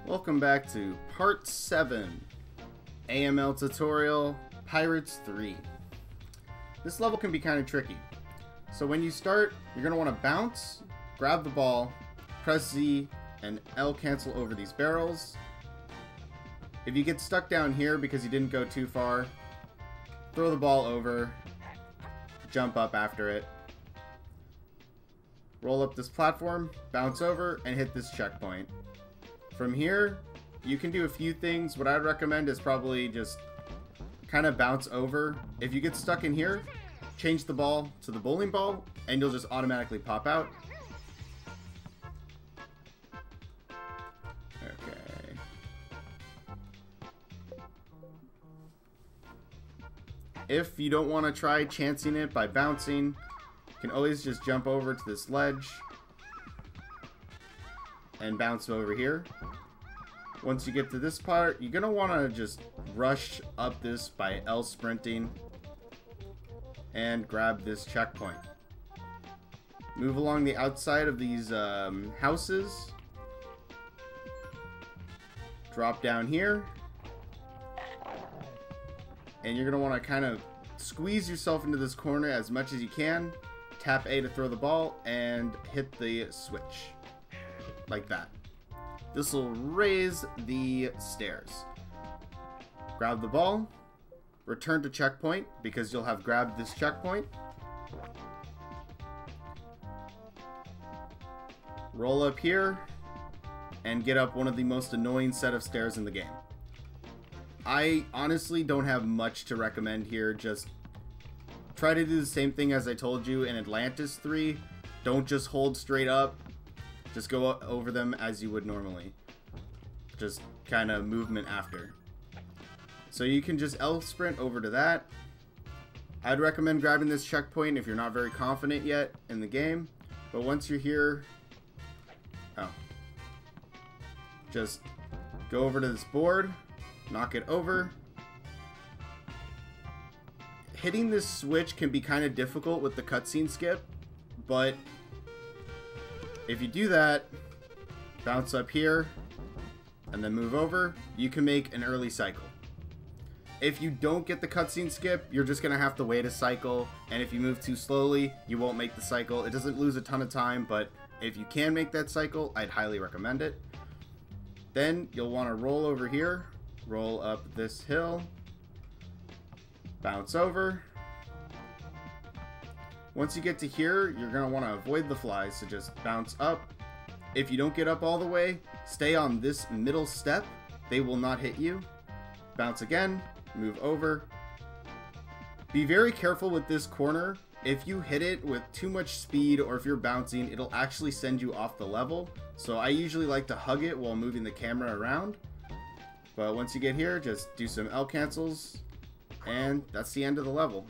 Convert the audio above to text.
Welcome back to part 7 AML tutorial Pirates 3. This level can be kind of tricky. So when you start, you're going to want to bounce, grab the ball, press Z and L cancel over these barrels. If you get stuck down here because you didn't go too far, throw the ball over, jump up after it, roll up this platform, bounce over, and hit this checkpoint. From here, you can do a few things. What I'd recommend is probably just kind of bounce over. If you get stuck in here, change the ball to the bowling ball, and you'll just automatically pop out. Okay. If you don't want to try chancing it by bouncing, you can always just jump over to this ledge and bounce over here. Once you get to this part, you're gonna want to just rush up this by L sprinting and grab this checkpoint. Move along the outside of these houses, drop down here, and you're gonna want to kind of squeeze yourself into this corner as much as you can. Tap A to throw the ball and hit the switch like that. This will raise the stairs. Grab the ball, return to checkpoint because you'll have grabbed this checkpoint. Roll up here and get up one of the most annoying set of stairs in the game. I honestly don't have much to recommend here. Just try to do the same thing as I told you in Atlantis 3. Don't just hold straight up. Just go over them as you would normally. Just kind of movement after. So you can just L sprint over to that. I'd recommend grabbing this checkpoint if you're not very confident yet in the game. But once you're here, just go over to this board, knock it over. Hitting this switch can be kind of difficult with the cutscene skip, but if you do that, bounce up here, and then move over, you can make an early cycle. If you don't get the cutscene skip, you're just going to have to wait a cycle, and if you move too slowly, you won't make the cycle. It doesn't lose a ton of time, but if you can make that cycle, I'd highly recommend it. Then you'll want to roll over here, roll up this hill, bounce over. Once you get to here, you're going to want to avoid the flies, so just bounce up. If you don't get up all the way, stay on this middle step. They will not hit you. Bounce again, move over. Be very careful with this corner. If you hit it with too much speed or if you're bouncing, it'll actually send you off the level. So I usually like to hug it while moving the camera around. But once you get here, just do some L cancels, and that's the end of the level.